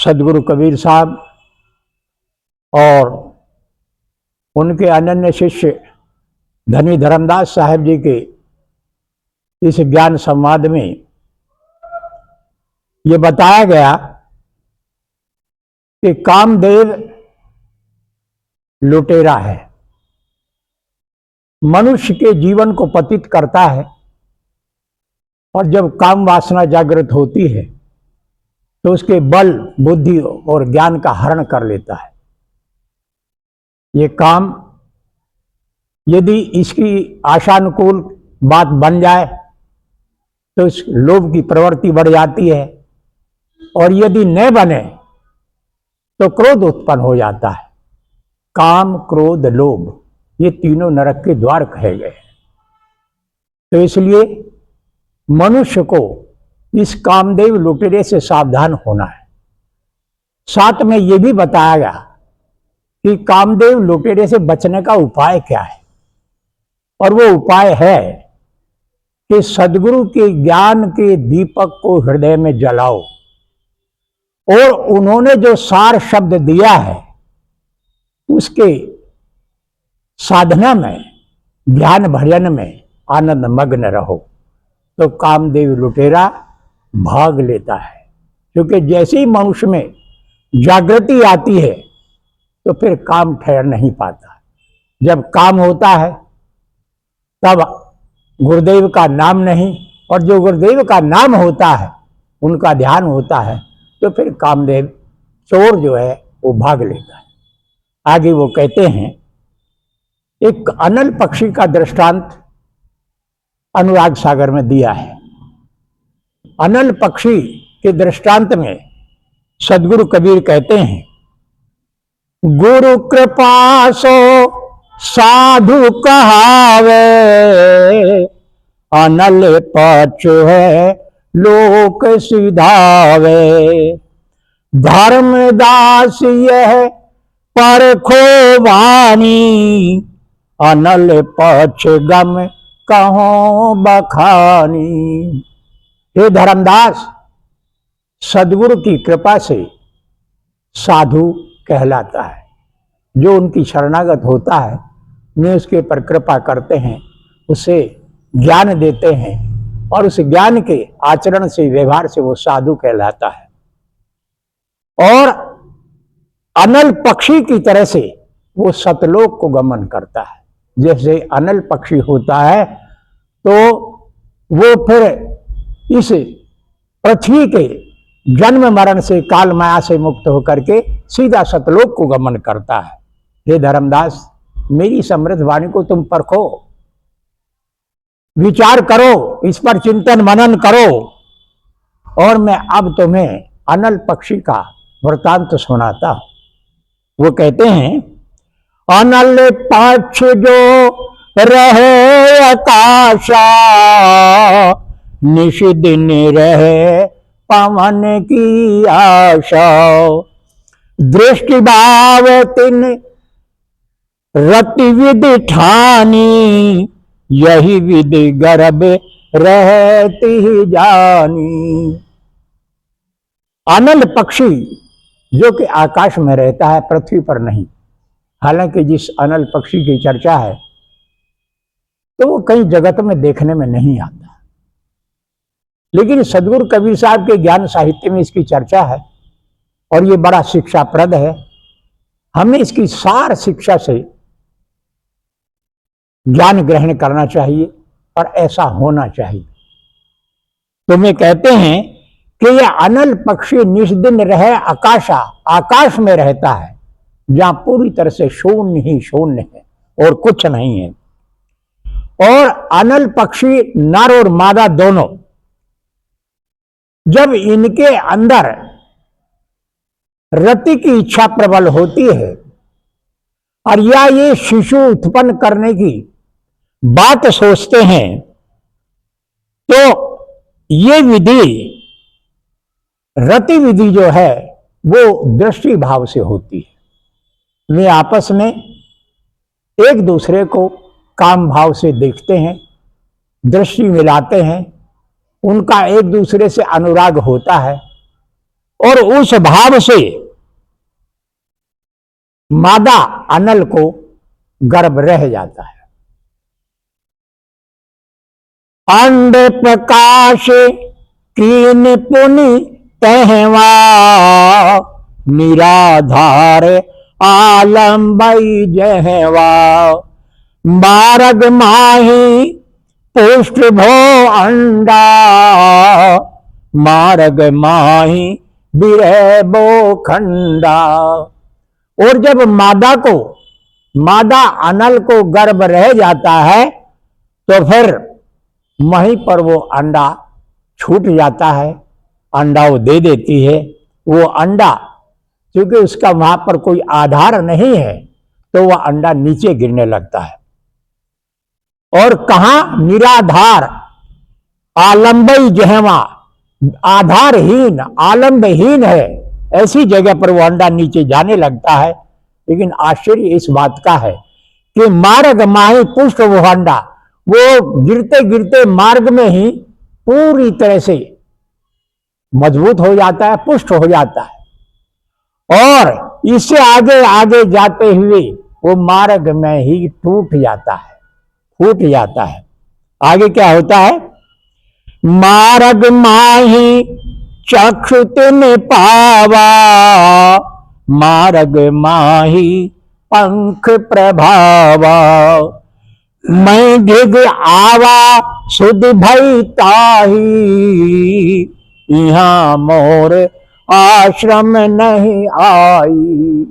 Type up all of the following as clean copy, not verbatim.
सदगुरु कबीर साहब और उनके अनन्य शिष्य धनी धर्मदास साहब जी के इस ज्ञान संवाद में ये बताया गया कि कामदेव लुटेरा है, मनुष्य के जीवन को पतित करता है और जब काम वासना जागृत होती है तो उसके बल बुद्धि और ज्ञान का हरण कर लेता है। ये काम यदि इसकी आशानुकूल बात बन जाए तो इस लोभ की प्रवृत्ति बढ़ जाती है और यदि न बने तो क्रोध उत्पन्न हो जाता है। काम, क्रोध, लोभ ये तीनों नरक के द्वार कहे गए। तो इसलिए मनुष्य को इस कामदेव लुटेरे से सावधान होना है। साथ में यह भी बताया गया कि कामदेव लुटेरे से बचने का उपाय क्या है, और वो उपाय है कि सदगुरु के ज्ञान के दीपक को हृदय में जलाओ और उन्होंने जो सार शब्द दिया है उसके साधना में, ध्यान भजन में आनंद मग्न रहो, तो कामदेव लुटेरा भाग लेता है। क्योंकि जैसे ही मनुष्य में जागृति आती है तो फिर काम ठहर नहीं पाता। जब काम होता है तब गुरुदेव का नाम नहीं, और जो गुरुदेव का नाम होता है, उनका ध्यान होता है, तो फिर कामदेव चोर जो है वो भाग लेता है। आगे वो कहते हैं, एक अनल पक्षी का दृष्टांत अनुराग सागर में दिया है। अनल पक्षी के दृष्टांत में सदगुरु कबीर कहते हैं, गुरु कृपा सो साधु कहावे, अनल पक्ष है लोक सिधावे, धर्मदास यह परखो वाणी, अनल पक्ष गम कहो बखानी। हे धर्मदास, सदगुरु की कृपा से साधु कहलाता है। जो उनकी शरणागत होता है, वे उसके पर कृपा करते हैं, उसे ज्ञान देते हैं और उस ज्ञान के आचरण से, व्यवहार से वो साधु कहलाता है। और अनल पक्षी की तरह से वो सतलोक को गमन करता है। जैसे अनल पक्षी होता है तो वो फिर इस पृथ्वी के जन्म मरण से, काल माया से मुक्त होकर के सीधा सतलोक को गमन करता है। हे धर्मदास, मेरी समृद्ध वाणी को तुम परखो, विचार करो, इस पर चिंतन मनन करो, और मैं अब तुम्हें अनल पक्षी का वृतांत सुनाता हूं। वो कहते हैं, अनल पक्ष जो रहे आकाशा, निश दिन रहे पवन की आशा, दृष्टि भाव तिन रति विधि ठानी, यही विधि गर्भ रहती ही जानी। अनल पक्षी जो कि आकाश में रहता है, पृथ्वी पर नहीं। हालांकि जिस अनल पक्षी की चर्चा है तो वो कई जगत में देखने में नहीं आता, लेकिन सदगुरु कबीर साहब के ज्ञान साहित्य में इसकी चर्चा है और ये बड़ा शिक्षाप्रद है। हमें इसकी सार शिक्षा से ज्ञान ग्रहण करना चाहिए और ऐसा होना चाहिए। तो मैं कहते हैं कि यह अनल पक्षी निष्दिन रहे आकाशा, आकाश में रहता है जहां पूरी तरह से शून्य ही शून्य है और कुछ नहीं है। और अनल पक्षी नर और मादा दोनों, जब इनके अंदर रति की इच्छा प्रबल होती है और या ये शिशु उत्पन्न करने की बात सोचते हैं, तो ये विधि, रति विधि जो है वो दृष्टि भाव से होती है। वे आपस में एक दूसरे को काम भाव से देखते हैं, दृष्टि मिलाते हैं, उनका एक दूसरे से अनुराग होता है और उस भाव से मादा अनल को गर्भ रह जाता है। अंड प्रकाश कीन पुनि तहवा, निराधार आलम्बई जहवा, मारग माही पुष्ट भो अंडा, मारग माही बिरह बो खंडा। और जब मादा अनल को गर्भ रह जाता है तो फिर वहीं पर वो अंडा छूट जाता है, अंडा वो दे देती है। वो अंडा क्योंकि उसका वहां पर कोई आधार नहीं है तो वह अंडा नीचे गिरने लगता है। और कहा निराधार आलम्बई जहवा, आधारहीन आलम्बहीन है, ऐसी जगह पर वो अंडा नीचे जाने लगता है। लेकिन आश्चर्य इस बात का है कि मार्ग माही पुष्ट वो अंडा, वो गिरते गिरते मार्ग में ही पूरी तरह से मजबूत हो जाता है, पुष्ट हो जाता है। और इससे आगे आगे जाते हुए वो मार्ग में ही टूट जाता है, फूट जाता है। आगे क्या होता है? मार्ग माही चक्षु तिन पावा, मार्ग माही पंख प्रभावा, मैं ढिग आवा सुध भई ताही, यहाँ मोर आश्रम नहीं आई।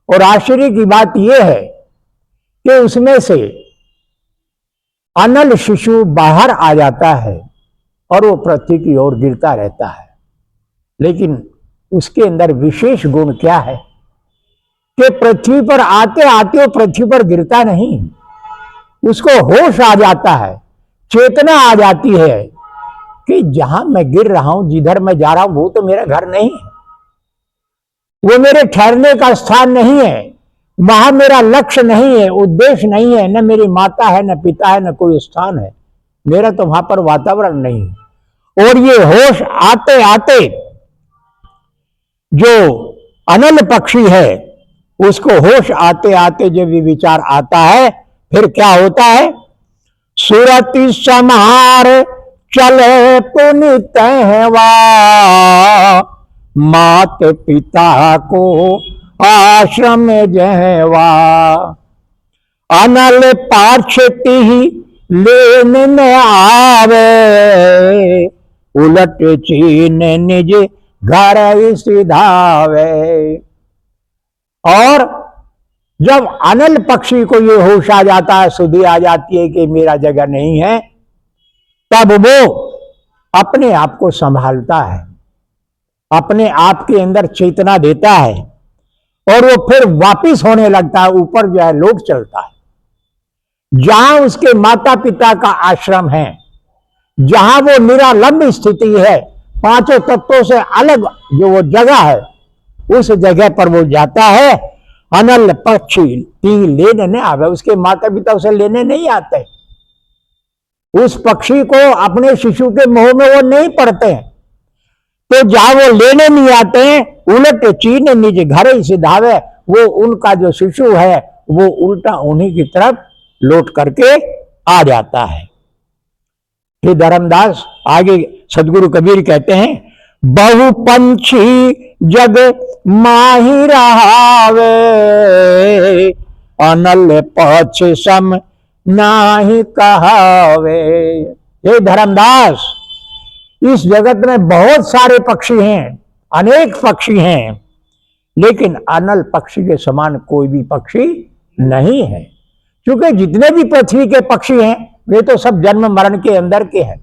और आश्चर्य की बात यह है कि उसमें से अनल शिशु बाहर आ जाता है और वो पृथ्वी की ओर गिरता रहता है। लेकिन उसके अंदर विशेष गुण क्या है कि पृथ्वी पर आते आते वो पृथ्वी पर गिरता नहीं, उसको होश आ जाता है, चेतना आ जाती है कि जहां मैं गिर रहा हूं, जिधर मैं जा रहा हूं, वो तो मेरा घर नहीं है, वो मेरे ठहरने का स्थान नहीं है, वहां मेरा लक्ष्य नहीं है, उद्देश्य नहीं है, न मेरी माता है, न पिता है, न कोई स्थान है, मेरा तो वहां पर वातावरण नहीं है। और ये होश आते आते जो अनल पक्षी है उसको होश आते आते जब ये विचार आता है, फिर क्या होता है? सुरति समार चले पुनि तहवा, मात पिता को आश्रम जहवा, अनल पाछती ही लेन न आवे, उलट चीन निज घर सिधावे। और जब अनल पक्षी को ये होश आ जाता है, सुधि आ जाती है कि मेरा जगह नहीं है, तब वो अपने आप को संभालता है, अपने आप के अंदर चेतना देता है और वो फिर वापिस होने लगता है, ऊपर जो है लोट चलता है, जहां उसके माता पिता का आश्रम है, जहां वो निरालंब स्थिति है, पांचों तत्वों से अलग जो वो जगह है, उस जगह पर वो जाता है। अनल पक्षी लेने नहीं आवे, उसके माता पिता उसे लेने नहीं आते, उस पक्षी को अपने शिशु के मुंह में वो नहीं पड़ते हैं, तो जहां वो लेने नहीं आते हैं, उलट चीन निज घर ही सिधावे, वो उनका जो शिशु है वो उल्टा उन्हीं की तरफ लौट करके आ जाता है। हे धर्मदास, आगे सदगुरु कबीर कहते हैं, बहु पंछी जग माही रहावे, अनल पक्ष सम नाही कहावे। हे धर्मदास, इस जगत में बहुत सारे पक्षी हैं, अनेक पक्षी हैं, लेकिन अनल पक्षी के समान कोई भी पक्षी नहीं है। क्योंकि जितने भी पृथ्वी के पक्षी हैं वे तो सब जन्म मरण के अंदर के हैं,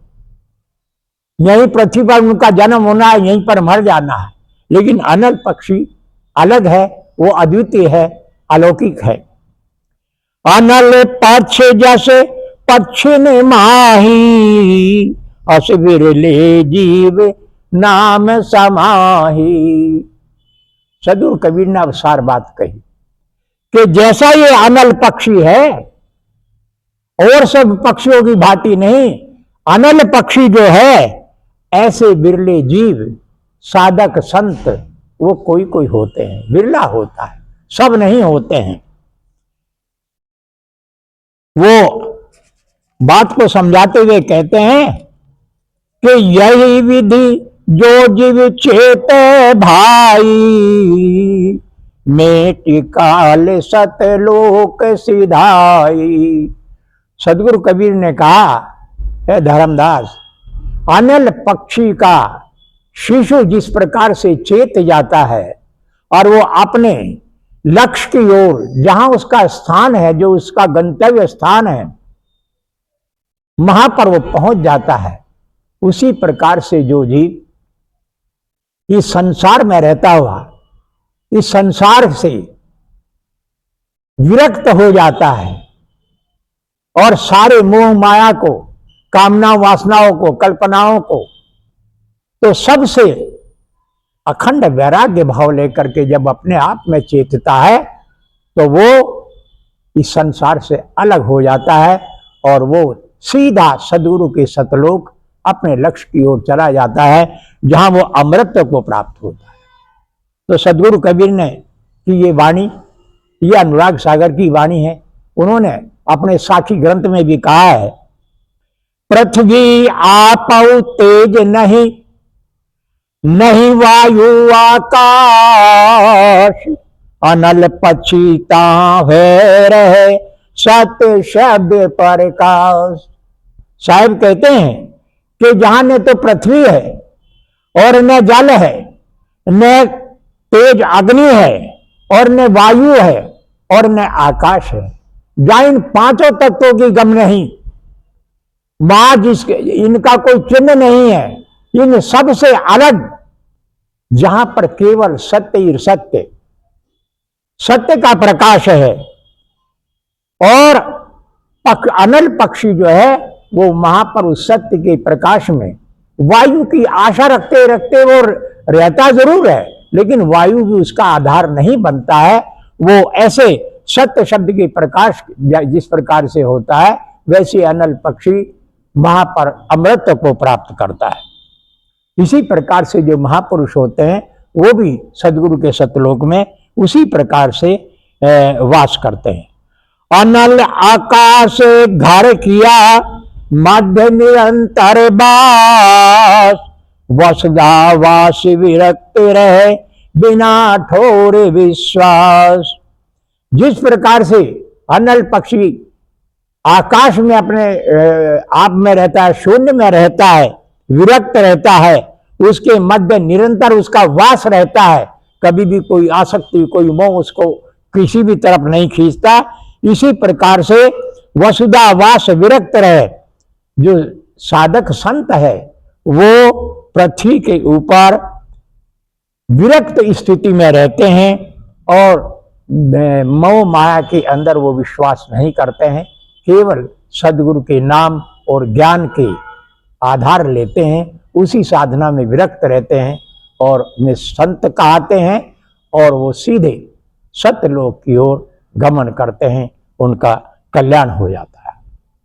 यहीं पृथ्वी पर उनका जन्म होना है, यहीं पर मर जाना है। लेकिन अनल पक्षी अलग है, वो अद्वितीय है, अलौकिक है। अनल पक्ष जैसे पक्षिन माही, अस बिरले जीव नाम समाही। सदगुरु कबीर ने अवसार बात कही कि जैसा ये अनल पक्षी है और सब पक्षियों की भांति नहीं, अनल पक्षी जो है ऐसे बिरले जीव साधक संत वो कोई कोई होते हैं, बिरला होता है, सब नहीं होते हैं। वो बात को समझाते हुए कहते हैं कि यही विधि जो जीव चेते भाई, मेटि काल सतलोक सिधाई। सदगुरु कबीर ने कहा, हे धर्मदास, अनल पक्षी का शिशु जिस प्रकार से चेत जाता है और वो अपने लक्ष्य की ओर, जहां उसका स्थान है, जो उसका गंतव्य स्थान है, वहां पर वो पहुंच जाता है, उसी प्रकार से जो जीव इस संसार में रहता हुआ इस संसार से विरक्त हो जाता है और सारे मोह माया को, कामना वासनाओं को, कल्पनाओं को, तो सबसे अखंड वैराग्य भाव लेकर के जब अपने आप में चेतता है, तो वो इस संसार से अलग हो जाता है और वो सीधा सद्गुरु के सतलोक अपने लक्ष्य की ओर चला जाता है, जहां वो अमृत को प्राप्त होता है। तो सद्गुरु कबीर ने की ये वाणी, ये अनुराग सागर की वाणी है। उन्होंने अपने साखी ग्रंथ में भी कहा है, पृथ्वी आपौ तेज नहीं, नहीं वायु आकाश, अनल पछीता है रहे सत्य शब्द प्रकाश। साहब कहते हैं कि जहां न तो पृथ्वी है और न जल है, न तेज अग्नि है और न वायु है और न आकाश है, जहां इन पांचों तत्वों की गम नहीं, वहां जिसके इनका कोई चिन्ह नहीं है, इन सब से अलग जहां पर केवल सत्य ही सत्य, सत्य का प्रकाश है। और अनल पक्षी जो है वो वहां पर उस सत्य के प्रकाश में वायु की आशा रखते रखते वो रहता जरूर है, लेकिन वायु भी उसका आधार नहीं बनता है। वो ऐसे सत्य शब्द के प्रकाश जिस प्रकार से होता है, वैसे अनल पक्षी वहां पर अमृत को प्राप्त करता है। इसी प्रकार से जो महापुरुष होते हैं वो भी सद्गुरु के सतलोक में उसी प्रकार से वास करते हैं। अनल आकाश घर किया मध्य निरंतर बास, वसुधा वास विरक्त रहे बिना ठोर विश्वास। जिस प्रकार से अनल पक्षी आकाश में अपने आप में रहता है, शून्य में रहता है, विरक्त रहता है, उसके मध्य निरंतर उसका वास रहता है, कभी भी कोई आसक्ति, कोई मोह उसको किसी भी तरफ नहीं खींचता, इसी प्रकार से वसुधा वास विरक्त रहे। जो साधक संत है वो पृथ्वी के ऊपर विरक्त स्थिति में रहते हैं और मोह माया के अंदर वो विश्वास नहीं करते हैं, केवल सद्गुरु के नाम और ज्ञान के आधार लेते हैं, उसी साधना में विरक्त रहते हैं और उन्हें संत कहते हैं और वो सीधे सत्यलोक की ओर गमन करते हैं, उनका कल्याण हो जाता है।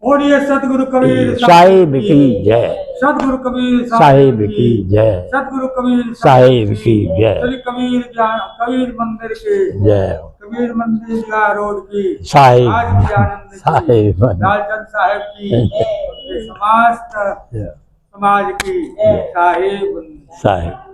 और ये सतगुरु कबीर साहिब की जय, सतगुरु कबीर साहिब की जय, सतगुरु कबीर साहिब की जय, श्री कबीर मंदिर की जय, कबीर मंदिर रोड की साहिब, आज की आनंद साहिब, लालचंद साहब की समस्त समाज की साहिब।